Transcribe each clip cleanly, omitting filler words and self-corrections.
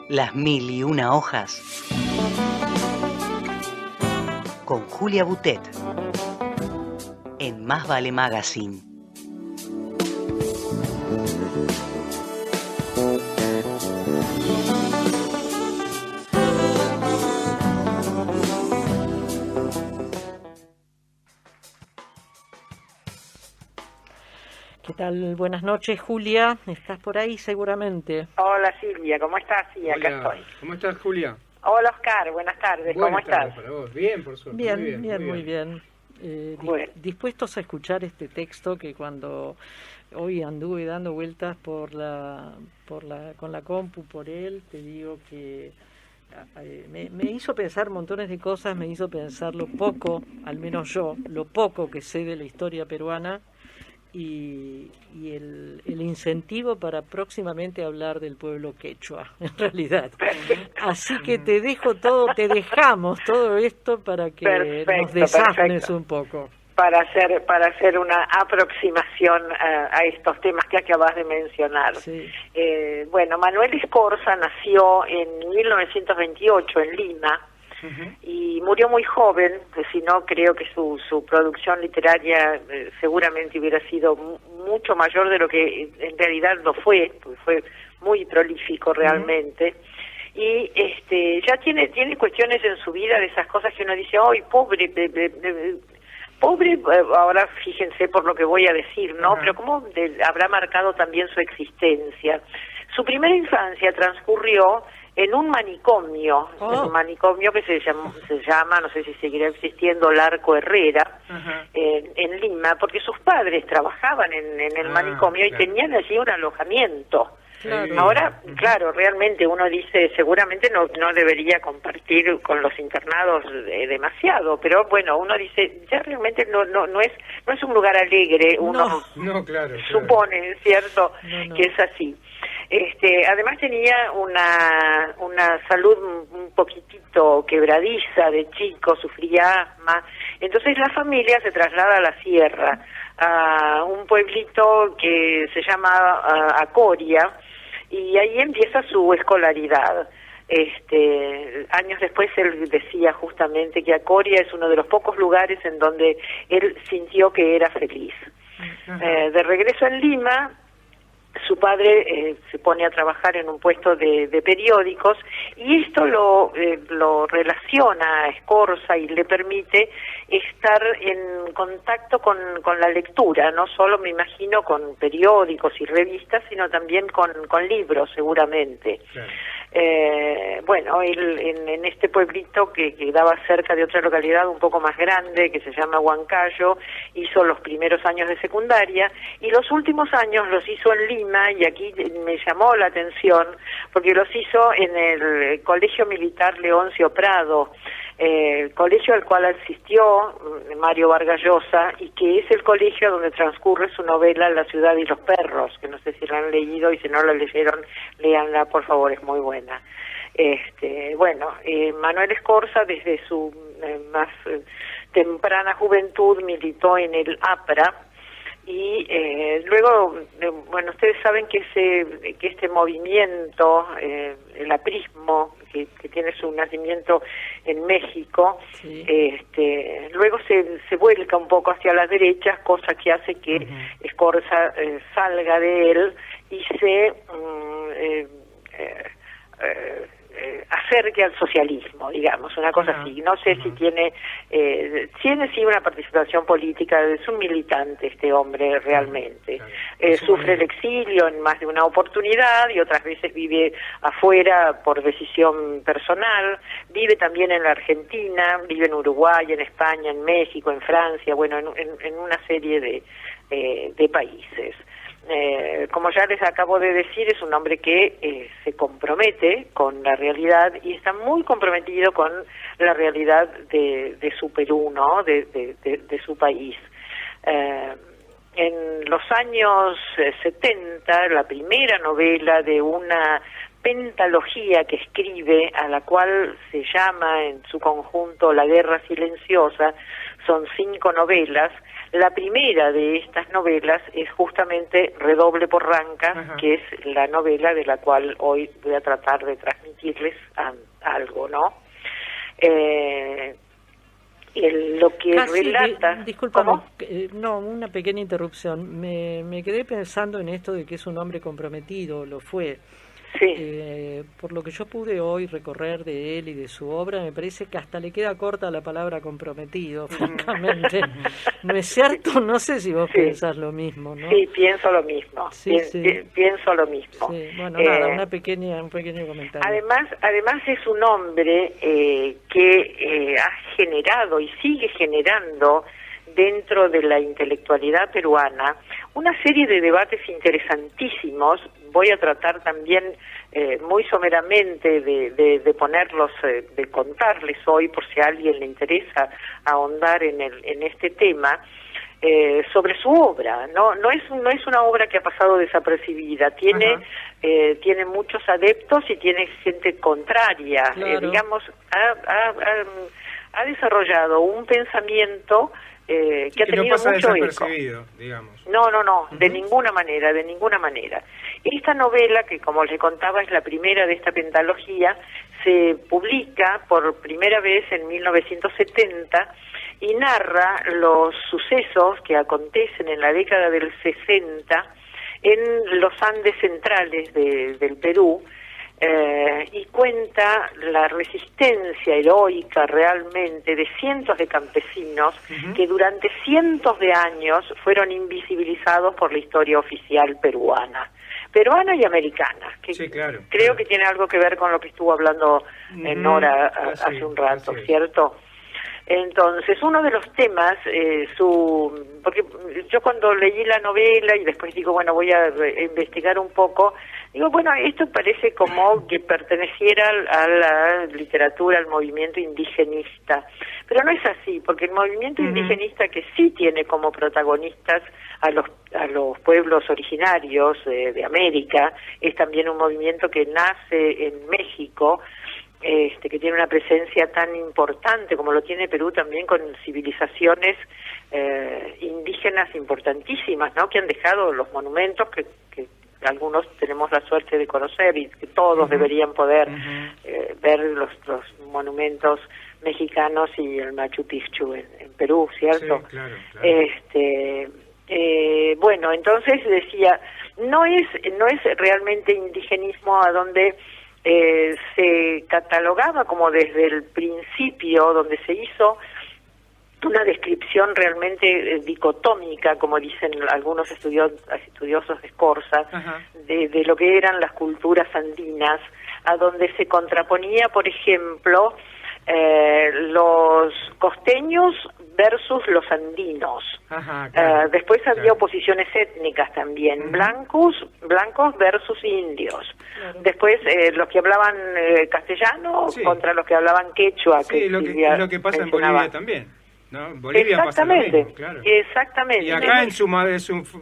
Las mil y una hojas con Julia Butet en Más Vale Magazine. ¿Qué tal? Buenas noches, Julia. ¿Estás por ahí seguramente? Hola, Silvia. ¿Cómo estás? Sí, acá estoy. ¿Cómo estás, Julia? Hola, Oscar. Buenas tardes. ¿Cómo estás? Para vos. Bien, por suerte. Muy bien. Bueno. Dispuestos a escuchar este texto que cuando hoy anduve dando vueltas con la compu por él, te digo que me hizo pensar montones de cosas, me hizo pensar lo poco, al menos yo, lo poco que sé de la historia peruana. Y el incentivo para próximamente hablar del pueblo quechua, en realidad. Así que te dejamos todo esto para que nos desafnes un poco. Para hacer una aproximación a estos temas que acabas de mencionar. Sí. Bueno, Manuel Escorza nació en 1928 en Lima. Y murió muy joven, si no creo que su producción literaria seguramente hubiera sido mucho mayor de lo que en realidad lo fue, porque fue muy prolífico realmente. Y ya tiene cuestiones en su vida de esas cosas que uno dice, ¡ay, pobre! Pobre, ahora fíjense por lo que voy a decir, ¿no? Pero cómo habrá marcado también su existencia. Su primera infancia transcurrió en un manicomio, un manicomio que se llama, no sé si seguirá existiendo, Larco Herrera, en Lima, porque sus padres trabajaban en el manicomio y tenían allí un alojamiento. Claro. Ahora, claro, realmente uno dice, seguramente no debería compartir con los internados demasiado, pero bueno, uno dice, ya realmente no es un lugar alegre, uno claro. supone, ¿cierto?, No. que es así. Además tenía una salud un poquitito quebradiza de chico, sufría asma, entonces la familia se traslada a la sierra, a un pueblito que se llama Acoria, y ahí empieza su escolaridad. Años después él decía justamente que Acoria es uno de los pocos lugares en donde él sintió que era feliz. De regreso en Lima, su padre se pone a trabajar en un puesto de periódicos y esto lo relaciona a Escorza y le permite estar en contacto con la lectura, no solo me imagino con periódicos y revistas, sino también con libros seguramente. Claro. Bueno, él en este pueblito que quedaba cerca de otra localidad un poco más grande que se llama Huancayo, hizo los primeros años de secundaria y los últimos años los hizo en Lima, y aquí me llamó la atención porque los hizo en el Colegio Militar Leoncio Prado, colegio al cual asistió Mario Vargas Llosa y que es el colegio donde transcurre su novela La ciudad y los perros, que no sé si la han leído y si no la leyeron, léanla por favor, es muy buena. Manuel Escorza desde su más temprana juventud militó en el APRA y luego, ustedes saben que este movimiento, el aprismo, que tiene su nacimiento en México, sí. Luego se vuelca un poco hacia la derecha, cosa que hace que Escorza salga de él y se acerque al socialismo, digamos, una cosa así. No sé si tiene sí una participación política, es un militante este hombre realmente. Sufre el exilio en más de una oportunidad y otras veces vive afuera por decisión personal, vive también en la Argentina, vive en Uruguay, en España, en México, en Francia, en una serie de países. Como ya les acabo de decir, es un hombre que se compromete con la realidad y está muy comprometido con la realidad de su Perú, ¿no? De su país. En los años 70, la primera novela de una pentalogía que escribe, a la cual se llama en su conjunto La guerra silenciosa, son 5 novelas. La primera de estas novelas es justamente Redoble por Rancas, Ajá. que es la novela de la cual hoy voy a tratar de transmitirles algo, ¿no? Lo que relata... Discúlpame, ¿Cómo? no, una pequeña interrupción. Me quedé pensando en esto de que es un hombre comprometido, lo fue. Sí. Por lo que yo pude hoy recorrer de él y de su obra, me parece que hasta le queda corta la palabra comprometido, francamente. ¿No es cierto? No sé si vos pensás lo mismo, ¿no? Sí, pienso lo mismo. Sí, pienso lo mismo. Sí. Bueno, nada, un pequeño comentario. Además es un hombre que ha generado y sigue generando dentro de la intelectualidad peruana una serie de debates interesantísimos. Voy a tratar también muy someramente de ponerlos, de contarles hoy, por si a alguien le interesa ahondar en este tema, sobre su obra. No es una obra que ha pasado desapercibida, tiene muchos adeptos y tiene gente contraria. Claro. Digamos, ha desarrollado un pensamiento que ha tenido no pasa mucho desapercibido, eco. digamos. No, de ninguna manera. Esta novela, que como les contaba es la primera de esta pentalogía, se publica por primera vez en 1970 y narra los sucesos que acontecen en la década del 60 en los Andes centrales del Perú, y cuenta la resistencia heroica realmente de cientos de campesinos que durante cientos de años fueron invisibilizados por la historia oficial peruana y americana, que sí, claro, creo que tiene algo que ver con lo que estuvo hablando Nora hace un rato, ¿cierto? Entonces, uno de los temas, porque yo cuando leí la novela y después digo, bueno, voy a investigar un poco, digo, bueno, esto parece como que perteneciera a la literatura, al movimiento indigenista, pero no es así, porque el movimiento indigenista, que sí tiene como protagonistas a los pueblos originarios de América, es también un movimiento que nace en México, que tiene una presencia tan importante como lo tiene Perú también, con civilizaciones indígenas importantísimas, ¿no? Que han dejado los monumentos que algunos tenemos la suerte de conocer y que todos deberían poder ver los monumentos mexicanos y el Machu Picchu en Perú, ¿cierto? Sí, claro. Bueno, entonces decía, no es realmente indigenismo a donde se catalogaba como desde el principio, donde se hizo una descripción realmente dicotómica, como dicen algunos estudiosos de Scorza, de lo que eran las culturas andinas, a donde se contraponía, por ejemplo, los costeños versus los andinos. Claro, después había oposiciones étnicas también, blancos versus indios. Claro. Después los que hablaban castellano contra los que hablaban quechua. Sí, lo que pasa en Bolivia también, ¿no? En Bolivia pasa lo mismo, claro. Exactamente. Y acá en su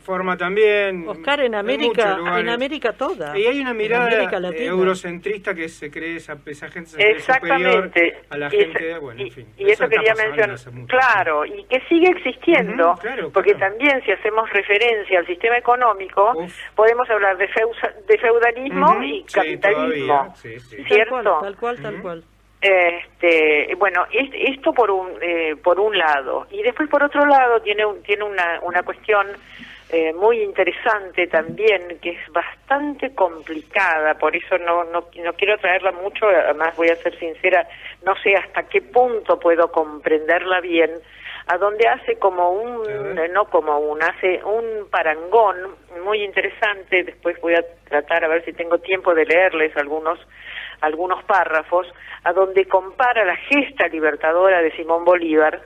forma también. Oscar, en América toda. Y hay una mirada eurocentrista que se cree, esa gente se cree superior a la gente, bueno, en fin. Y eso quería mencionar, claro, y que sigue existiendo, porque también si hacemos referencia al sistema económico, podemos hablar de feudalismo y capitalismo, ¿cierto? Tal cual. Bueno, esto por un lado, y después por otro lado tiene una cuestión muy interesante también, que es bastante complicada, por eso no quiero traerla mucho, además voy a ser sincera, no sé hasta qué punto puedo comprenderla bien, a donde hace hace un parangón muy interesante. Después voy a tratar a ver si tengo tiempo de leerles algunos párrafos, a donde compara la gesta libertadora de Simón Bolívar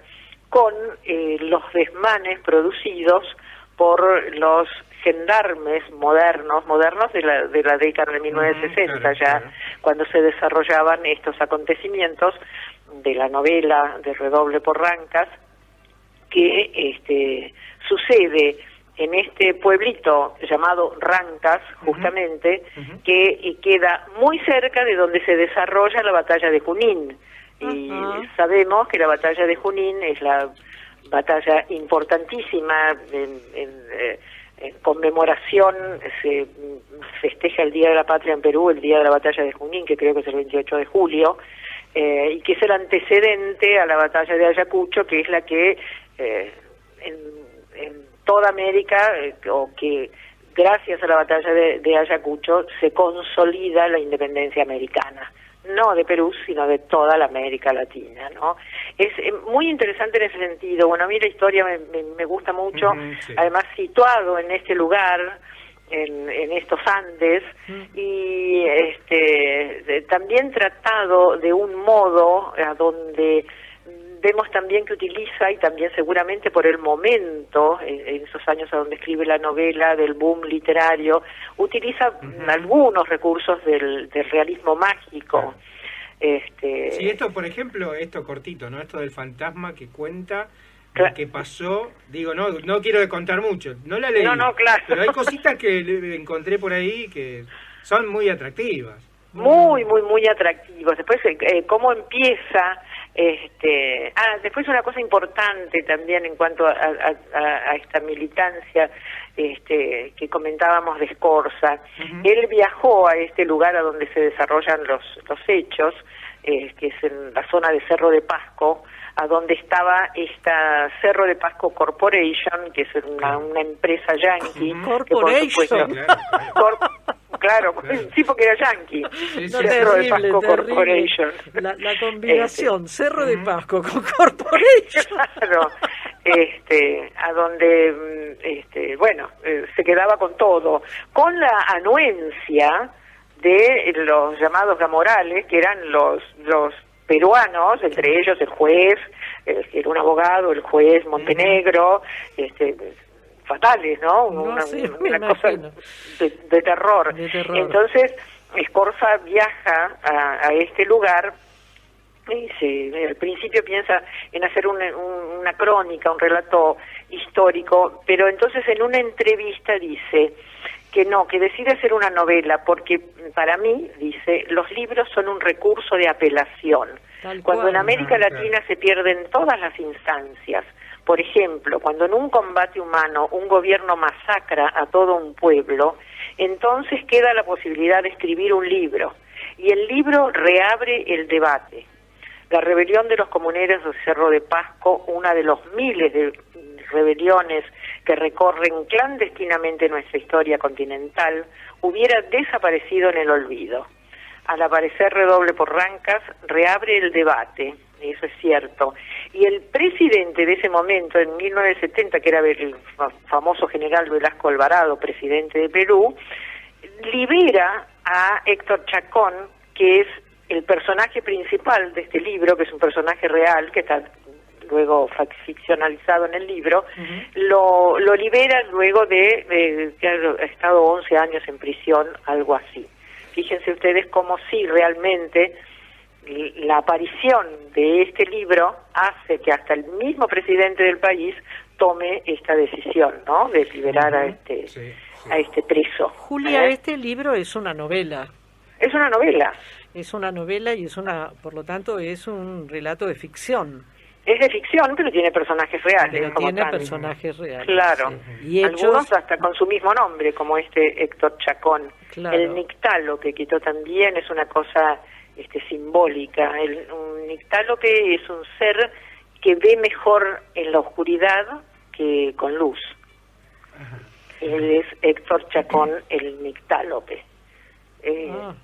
con los desmanes producidos por los gendarmes modernos de la década de 1960, cuando se desarrollaban estos acontecimientos de la novela de Redoble por Rancas, que sucede en este pueblito llamado Rancas, justamente, que queda muy cerca de donde se desarrolla la batalla de Junín. Y sabemos que la batalla de Junín es la batalla importantísima en conmemoración. Se festeja el Día de la Patria en Perú, el Día de la Batalla de Junín, que creo que es el 28 de julio, y que es el antecedente a la Batalla de Ayacucho, que es la que en toda América, o que gracias a la Batalla de Ayacucho se consolida la independencia americana, no de Perú, sino de toda la América Latina, ¿no? Es muy interesante en ese sentido. Bueno, a mí la historia me gusta mucho, sí. Además situado en este lugar, en estos Andes, y también tratado de un modo a donde vemos también que utiliza, y también seguramente por el momento, en esos años a donde escribe la novela del boom literario, utiliza algunos recursos del realismo mágico. Sí, esto, por ejemplo, esto cortito, ¿no? Esto del fantasma que cuenta lo que pasó. Digo, no quiero contar mucho, no la leí, no, claro. Pero hay cositas que encontré por ahí que son muy atractivas. Muy atractivos. Después, cómo empieza... después una cosa importante también en cuanto a esta militancia que comentábamos de Scorza. Él viajó a este lugar a donde se desarrollan los hechos, que es en la zona de Cerro de Pasco, a donde estaba esta Cerro de Pasco Corporation, que es una empresa yankee. Corporation. Claro, sí, porque era yankee. Cerro de Pasco Corporation. La combinación, Cerro de Pasco con Corporation. Claro, a donde, se quedaba con todo, con la anuencia de los llamados gamorales, que eran los peruanos, entre ellos el juez, que era un abogado, el juez Montenegro, fatales, ¿no? Una cosa de terror. Entonces, Scorza viaja a este lugar y al principio piensa en hacer una crónica, un relato histórico, pero entonces en una entrevista dice que decide hacer una novela, porque para mí, dice, los libros son un recurso de apelación. Cuando en América Latina se pierden todas las instancias, por ejemplo, cuando en un combate humano un gobierno masacra a todo un pueblo, entonces queda la posibilidad de escribir un libro, y el libro reabre el debate. La rebelión de los comuneros de Cerro de Pasco, una de los miles de rebeliones que recorren clandestinamente nuestra historia continental, hubiera desaparecido en el olvido. Al aparecer Redoble por Rancas, reabre el debate, eso es cierto. Y el presidente de ese momento, en 1970, que era el famoso general Velasco Alvarado, presidente de Perú, libera a Héctor Chacón, que es el personaje principal de este libro, que es un personaje real, que está luego ficcionalizado en el libro, lo libera luego de que ha estado 11 años en prisión, algo así. Fíjense ustedes cómo sí realmente la aparición de este libro hace que hasta el mismo presidente del país tome esta decisión, ¿no?, de liberar a este preso. Julia, este libro es una novela. Es una novela. Es una novela y por lo tanto es un relato de ficción. Es de ficción, pero tiene personajes reales. Pero tiene personajes reales. Claro. Sí. Y algunos hasta con su mismo nombre, como Héctor Chacón. Claro. El nictálope, que también es una cosa simbólica. Un nictálope es un ser que ve mejor en la oscuridad que con luz. Él es Héctor Chacón, el nictálope.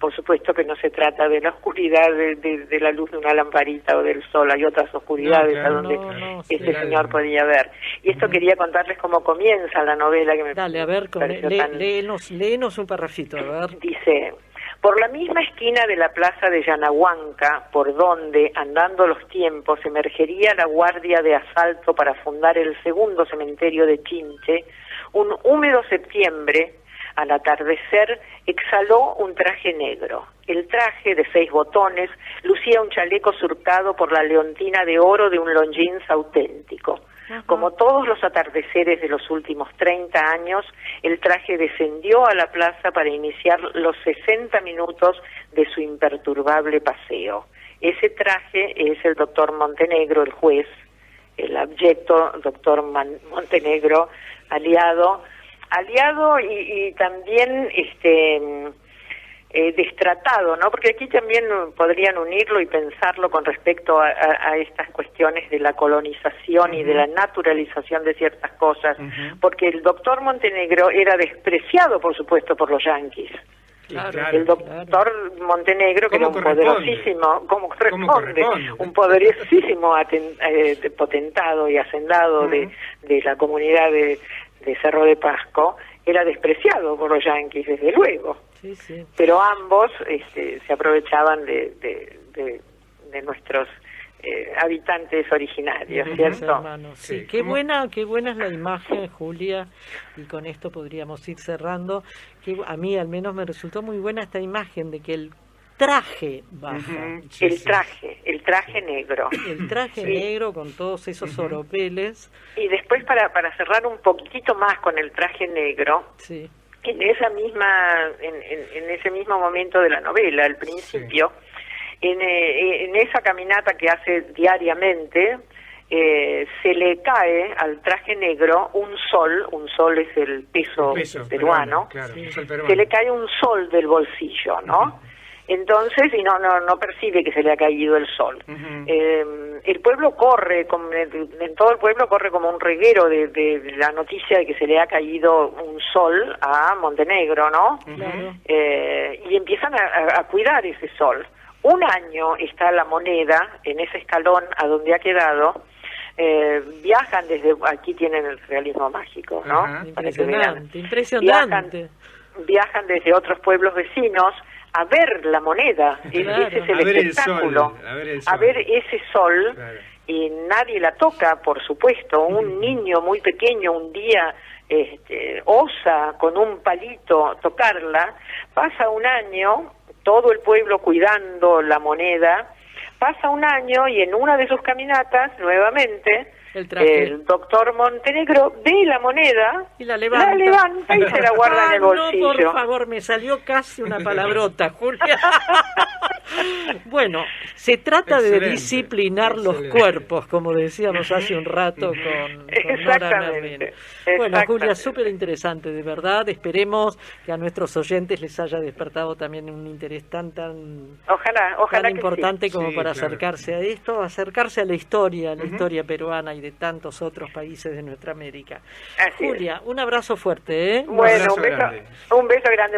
Por supuesto que no se trata de la oscuridad de la luz de una lamparita o del sol, hay otras oscuridades a donde señor podía ver. Y esto quería contarles cómo comienza la novela, que me Dale, a ver, léenos un parrafito, a ver. Dice: por la misma esquina de la plaza de Yanahuanca, por donde, andando los tiempos, emergería la guardia de asalto para fundar el segundo cementerio de Chinche, un húmedo septiembre, al atardecer, exhaló un traje negro. El traje, de 6 botones, lucía un chaleco surcado por la leontina de oro de un Longines auténtico. Como todos los atardeceres de los últimos 30 años, el traje descendió a la plaza para iniciar los 60 minutos de su imperturbable paseo. Ese traje es el doctor Montenegro, el juez, el abyecto doctor Montenegro, aliado y también destratado, ¿no? Porque aquí también podrían unirlo y pensarlo con respecto a estas cuestiones de la colonización y de la naturalización de ciertas cosas, porque el doctor Montenegro era despreciado, por supuesto, por los yanquis. Claro, el doctor Montenegro, que era un poderosísimo, como corresponde, un poderosísimo potentado y hacendado de la comunidad de Cerro de Pasco, era despreciado por los yanquis, desde luego. Sí, sí. Pero ambos se aprovechaban de nuestros habitantes originarios, ¿cierto? Sí, qué buena es la imagen, Julia, y con esto podríamos ir cerrando. Que a mí al menos me resultó muy buena esta imagen de que el traje baja. El traje negro. El traje negro con todos esos oropeles. Y después, para cerrar un poquitito más con el traje negro, en esa misma, en ese mismo momento de la novela, al principio, en esa caminata que hace diariamente, se le cae al traje negro un sol es el peso peruano, claro, se le cae un sol del bolsillo, ¿no? Entonces, y no percibe que se le ha caído el sol. El pueblo corre, en todo el pueblo corre como un reguero de la noticia de que se le ha caído un sol a Montenegro, ¿no? Y empiezan a cuidar ese sol. Un año está la moneda en ese escalón a donde ha quedado. Viajan desde, aquí tienen el realismo mágico, ¿no? Impresionante. Viajan desde otros pueblos vecinos a ver la moneda, ese es el espectáculo, a ver ese sol, y nadie la toca, por supuesto. Un niño muy pequeño un día osa con un palito tocarla, pasa un año, todo el pueblo cuidando la moneda, pasa un año y en una de sus caminatas, nuevamente, el doctor Montenegro ve la moneda y la levanta y se la guarda en el bolsillo. No, por favor, me salió casi una palabrota, Julia. Bueno, se trata de disciplinar los cuerpos, como decíamos hace un rato con Nora Merlin. Bueno, Julia, súper interesante, de verdad. Esperemos que a nuestros oyentes les haya despertado también un interés tan ojalá importante como para acercarse a esto, acercarse a la historia peruana y de tantos otros países de nuestra América. Julia, un abrazo fuerte, ¿eh? Bueno, un beso grande